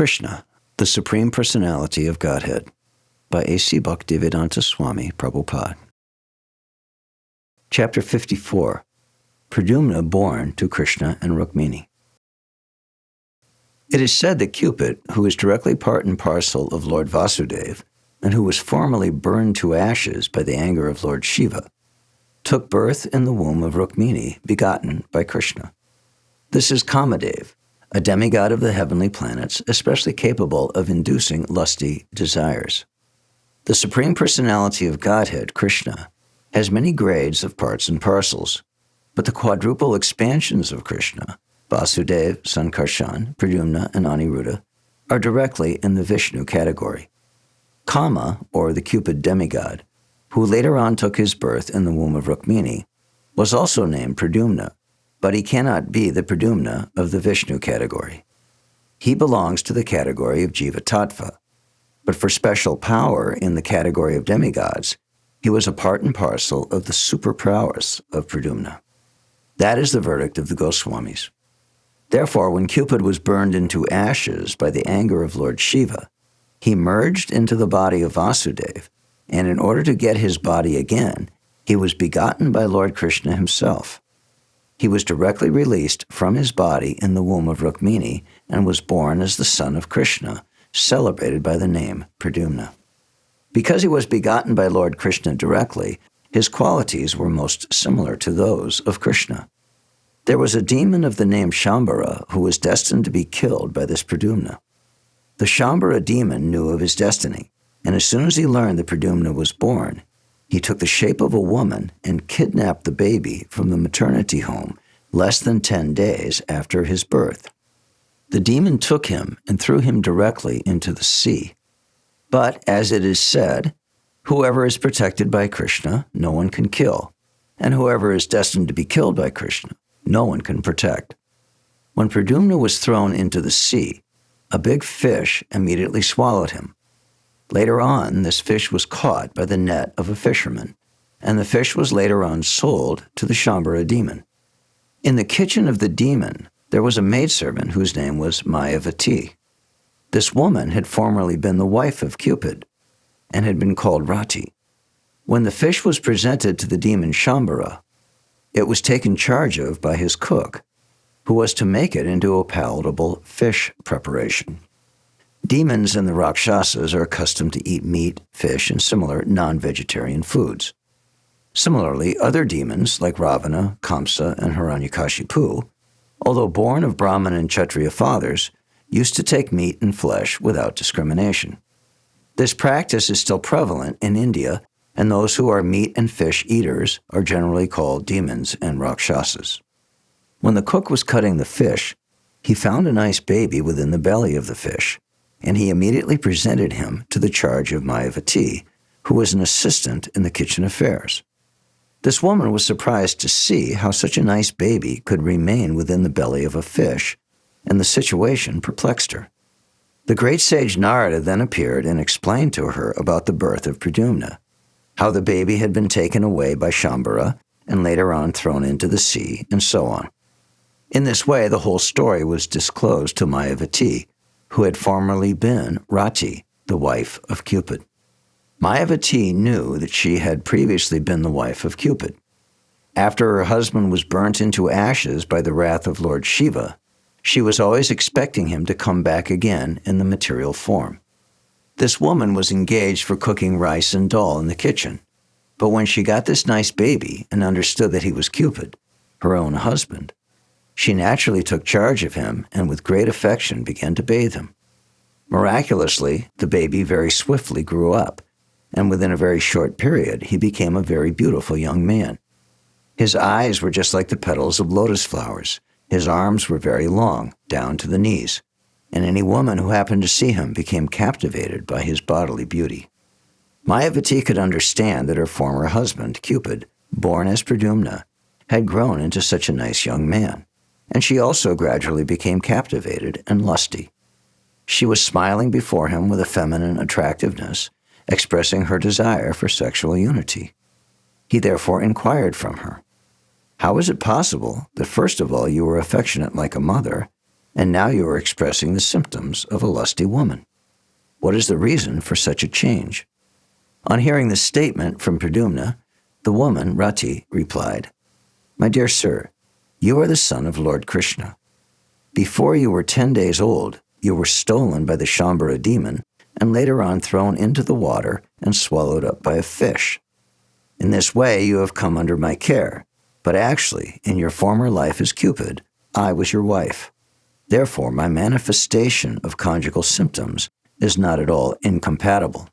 Krishna, the Supreme Personality of Godhead, by A.C. Bhaktivedanta Swami, Prabhupāda. Chapter 54. Pradyumna born to Krishna and Rukmiṇī. It is said that Cupid, who is directly part and parcel of Lord Vāsadeva, and who was formerly burned to ashes by the anger of Lord Shiva, took birth in the womb of Rukmiṇī, begotten by Krishna. This is Kamadeva, a demigod of the heavenly planets, especially capable of inducing lusty desires. The Supreme Personality of Godhead, Krishna, has many grades of parts and parcels, but the quadruple expansions of Krishna, Vāsadeva, Sankarshan, Pradyumna, and Aniruddha, are directly in the Vishnu category. Kama, or the Cupid demigod, who later on took his birth in the womb of Rukmiṇī, was also named Pradyumna, but he cannot be the Pradyumna of the Vishnu category. He belongs to the category of Jiva Tattva, but for special power in the category of demigods, he was a part and parcel of the super prowess of Pradyumna. That is the verdict of the Goswamis. Therefore, when Cupid was burned into ashes by the anger of Lord Shiva, he merged into the body of Vāsadeva, and in order to get his body again, he was begotten by Lord Krishna himself. He was directly released from his body in the womb of Rukmiṇī and was born as the son of Krishna, celebrated by the name Pradyumna. Because he was begotten by Lord Krishna directly, his qualities were most similar to those of Krishna. There was a demon of the name Shambara who was destined to be killed by this Pradyumna. The Shambara demon knew of his destiny, and as soon as he learned that Pradyumna was born, he took the shape of a woman and kidnapped the baby from the maternity home less than 10 days after his birth. The demon took him and threw him directly into the sea. But, as it is said, whoever is protected by Krishna, no one can kill, and whoever is destined to be killed by Krishna, no one can protect. When Pradyumna was thrown into the sea, a big fish immediately swallowed him. Later on, this fish was caught by the net of a fisherman, and the fish was later on sold to the Shambara demon. In the kitchen of the demon, there was a maidservant whose name was Mayavati. This woman had formerly been the wife of Cupid, and had been called Rati. When the fish was presented to the demon Shambara, it was taken charge of by his cook, who was to make it into a palatable fish preparation. Demons and the Rakshasas are accustomed to eat meat, fish, and similar non-vegetarian foods. Similarly, other demons like Ravana, Kamsa, and Hiranyakashipu, although born of Brahmin and Kshatriya fathers, used to take meat and flesh without discrimination. This practice is still prevalent in India, and those who are meat and fish eaters are generally called demons and Rakshasas. When the cook was cutting the fish, he found a nice baby within the belly of the fish, and he immediately presented him to the charge of Mayavati, who was an assistant in the kitchen affairs. This woman was surprised to see how such a nice baby could remain within the belly of a fish, and the situation perplexed her. The great sage Narrated then appeared and explained to her about the birth of Pradyumna, how the baby had been taken away by Shambara and later on thrown into the sea, and so on. In this way, the whole story was disclosed to Mayavati, who had formerly been Rati, the wife of Cupid. Mayavati knew that she had previously been the wife of Cupid. After her husband was burnt into ashes by the wrath of Lord Shiva, she was always expecting him to come back again in the material form. This woman was engaged for cooking rice and dal in the kitchen, but when she got this nice baby and understood that he was Cupid, her own husband, she naturally took charge of him and with great affection began to bathe him. Miraculously, the baby very swiftly grew up, and within a very short period, he became a very beautiful young man. His eyes were just like the petals of lotus flowers. His arms were very long, down to the knees, and any woman who happened to see him became captivated by his bodily beauty. Mayavati could understand that her former husband, Cupid, born as Pradyumna, had grown into such a nice young man, and she also gradually became captivated and lusty. She was smiling before him with a feminine attractiveness, expressing her desire for sexual unity. He therefore inquired from her, "How is it possible that first of all you were affectionate like a mother, and now you are expressing the symptoms of a lusty woman. What is the reason for such a change?" On hearing this statement from Pradyumna, the woman, Rati, replied, "My dear sir, you are the son of Lord Krishna. Before you were 10 days old, you were stolen by the Shambara demon and later on thrown into the water and swallowed up by a fish. In this way you have come under my care, but actually, in your former life as Cupid, I was your wife. Therefore, my manifestation of conjugal symptoms is not at all incompatible.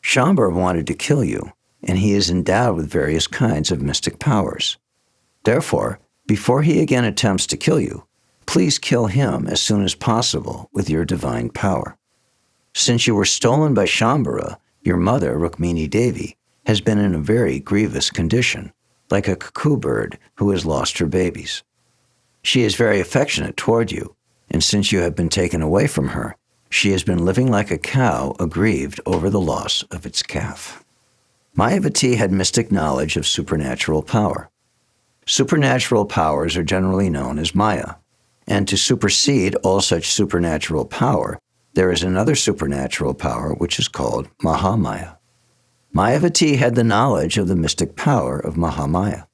Shambara wanted to kill you, and he is endowed with various kinds of mystic powers. Therefore, before he again attempts to kill you, please kill him as soon as possible with your divine power. Since you were stolen by Shambara, your mother, Rukmiṇī Devi, has been in a very grievous condition, like a cuckoo bird who has lost her babies. She is very affectionate toward you, and since you have been taken away from her, she has been living like a cow aggrieved over the loss of its calf." Mayavati had mystic knowledge of supernatural power. Supernatural powers are generally known as Maya, and to supersede all such supernatural power, there is another supernatural power which is called Mahamaya. Mayavati had the knowledge of the mystic power of Mahamaya,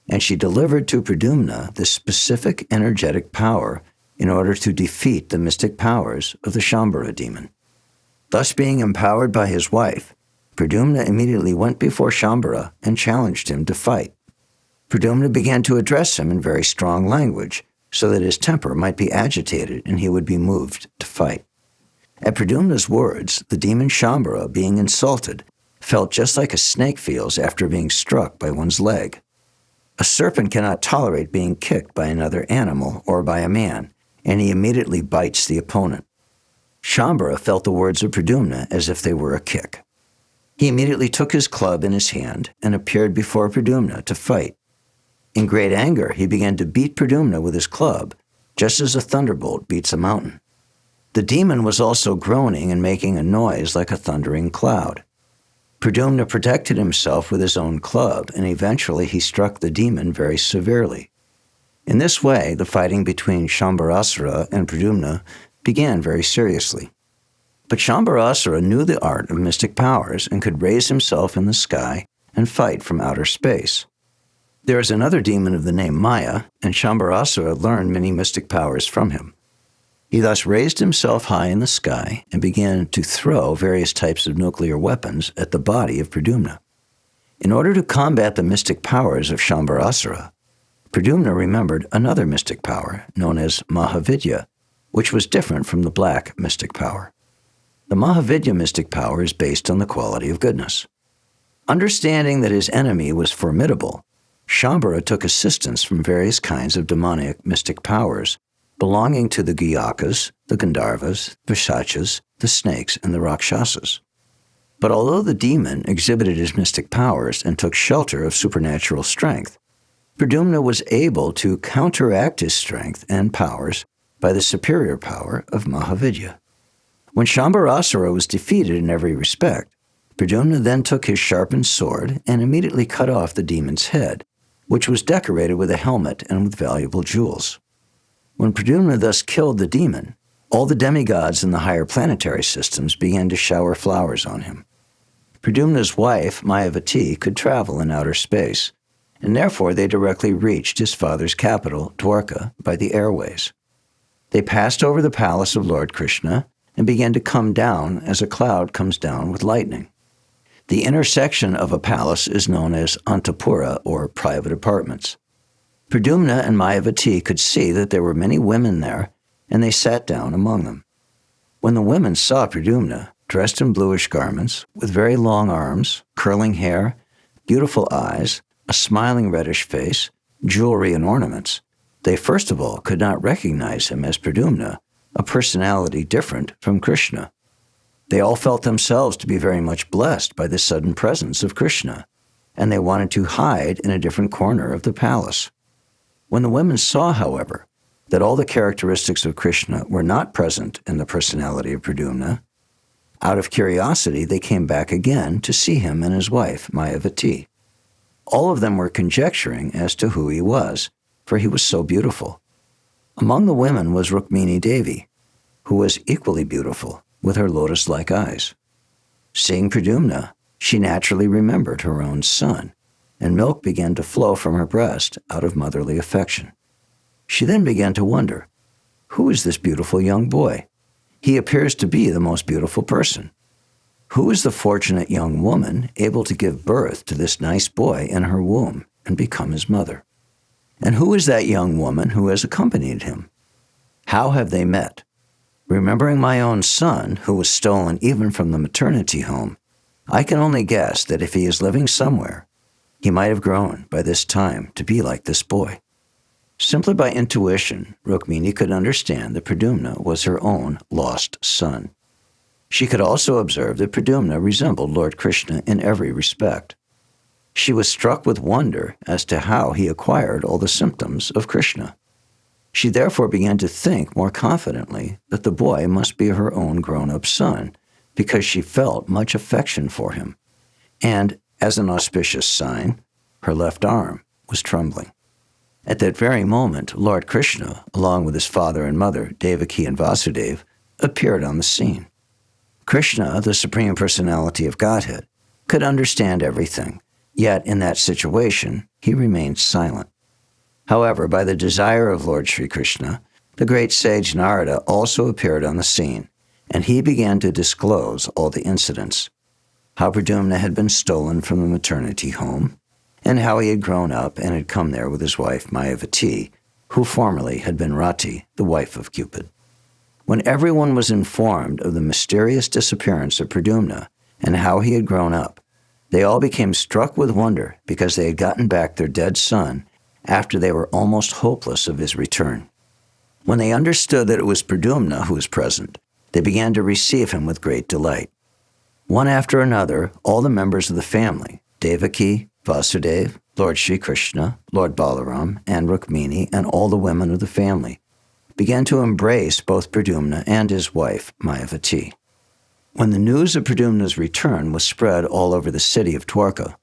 and she delivered to Pradyumna this specific energetic power in order to defeat the mystic powers of the Shambara demon. Thus being empowered by his wife, Pradyumna immediately went before Shambara and challenged him to fight. Pradyumna began to address him in very strong language, so that his temper might be agitated and he would be moved to fight. At Pradyumna's words, the demon Shambara, being insulted, felt just like a snake feels after being struck by one's leg. A serpent cannot tolerate being kicked by another animal or by a man, and he immediately bites the opponent. Shambara felt the words of Pradyumna as if they were a kick. He immediately took his club in his hand and appeared before Pradyumna to fight. In great anger, he began to beat Pradyumna with his club, just as a thunderbolt beats a mountain. The demon was also groaning and making a noise like a thundering cloud. Pradyumna protected himself with his own club, and eventually he struck the demon very severely. In this way, the fighting between Shambara and Pradyumna began very seriously. But Shambara knew the art of mystic powers and could raise himself in the sky and fight from outer space. There is another demon of the name Maya, and Shambara learned many mystic powers from him. He thus raised himself high in the sky and began to throw various types of nuclear weapons at the body of Pradyumna. In order to combat the mystic powers of Shambara, Pradyumna remembered another mystic power known as Mahavidya, which was different from the black mystic power. The Mahavidya mystic power is based on the quality of goodness. Understanding that his enemy was formidable, Shambara took assistance from various kinds of demonic mystic powers belonging to the Gayakas, the Gandharvas, the Vishachas, the snakes, and the Rakshasas. But although the demon exhibited his mystic powers and took shelter of supernatural strength, Pradyumna was able to counteract his strength and powers by the superior power of Mahavidya. When Shambara was defeated in every respect, Pradyumna then took his sharpened sword and immediately cut off the demon's head, which was decorated with a helmet and with valuable jewels. When Pradyumna thus killed the demon, all the demigods in the higher planetary systems began to shower flowers on him. Pradyumna's wife, Mayavati, could travel in outer space, and therefore they directly reached his father's capital, Dwarka, by the airways. They passed over the palace of Lord Krishna and began to come down as a cloud comes down with lightning. The intersection of a palace is known as Antapura, or private apartments. Pradyumna and Mayavati could see that there were many women there, and they sat down among them. When the women saw Pradyumna, dressed in bluish garments, with very long arms, curling hair, beautiful eyes, a smiling reddish face, jewelry and ornaments, they first of all could not recognize him as Pradyumna, a personality different from Krishna. They all felt themselves to be very much blessed by the sudden presence of Krishna, and they wanted to hide in a different corner of the palace. When the women saw, however, that all the characteristics of Krishna were not present in the personality of Pradyumna, out of curiosity they came back again to see him and his wife, Mayavati. All of them were conjecturing as to who he was, for he was so beautiful. Among the women was Rukmiṇī Devi, who was equally beautiful, with her lotus-like eyes. Seeing Pradyumna, she naturally remembered her own son, and milk began to flow from her breast out of motherly affection. She then began to wonder, who is this beautiful young boy? He appears to be the most beautiful person. Who is the fortunate young woman able to give birth to this nice boy in her womb and become his mother? And who is that young woman who has accompanied him? How have they met? Remembering my own son, who was stolen even from the maternity home, I can only guess that if he is living somewhere, he might have grown by this time to be like this boy. Simply by intuition, Rukmiṇī could understand that Pradyumna was her own lost son. She could also observe that Pradyumna resembled Lord Krishna in every respect. She was struck with wonder as to how he acquired all the symptoms of Krishna. She therefore began to think more confidently that the boy must be her own grown-up son, because she felt much affection for him. And, as an auspicious sign, her left arm was trembling. At that very moment, Lord Krishna, along with his father and mother, Devaki and Vyāsadeva, appeared on the scene. Krishna, the Supreme Personality of Godhead, could understand everything, yet in that situation, he remained silent. However, by the desire of Lord Sri Krishna, the great sage Narada also appeared on the scene, and he began to disclose all the incidents. How Pradyumna had been stolen from the maternity home, and how he had grown up and had come there with his wife Mayavati, who formerly had been Rati, the wife of Cupid. When everyone was informed of the mysterious disappearance of Pradyumna and how he had grown up, they all became struck with wonder because they had gotten back their dead son after they were almost hopeless of his return. When they understood that it was Pradyumna who was present, they began to receive him with great delight. One after another, all the members of the family, Devaki, Vyāsadeva, Lord Sri Krishna, Lord Balaram, and Rukmiṇī, and all the women of the family, began to embrace both Pradyumna and his wife, Mayavati. When the news of Pradyumna's return was spread all over the city of Dwarka,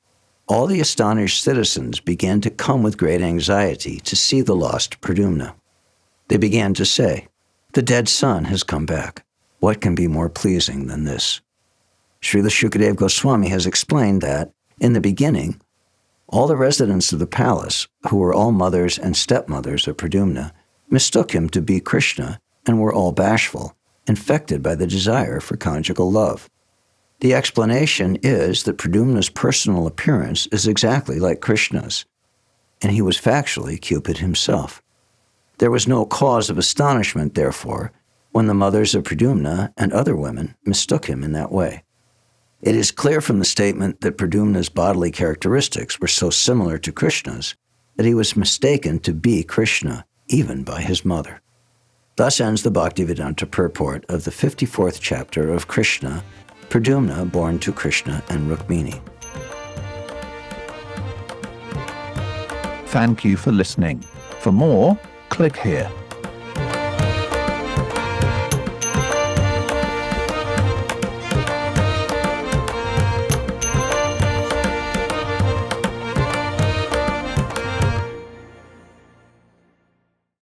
all the astonished citizens began to come with great anxiety to see the lost Pradyumna. They began to say, "The dead son has come back. What can be more pleasing than this?" Śrīla Shukadeva Goswami has explained that, in the beginning, all the residents of the palace, who were all mothers and stepmothers of Pradyumna, mistook him to be Krishna and were all bashful, infected by the desire for conjugal love. The explanation is that Pradyumna's personal appearance is exactly like Krishna's, and he was factually Cupid himself. There was no cause of astonishment, therefore, when the mothers of Pradyumna and other women mistook him in that way. It is clear from the statement that Pradyumna's bodily characteristics were so similar to Krishna's that he was mistaken to be Krishna, even by his mother. Thus ends the Bhaktivedanta purport of the 54th chapter of Kṛṣṇa, Pradyumna born to Krishna and Rukmiṇī. Thank you for listening. For more, click here.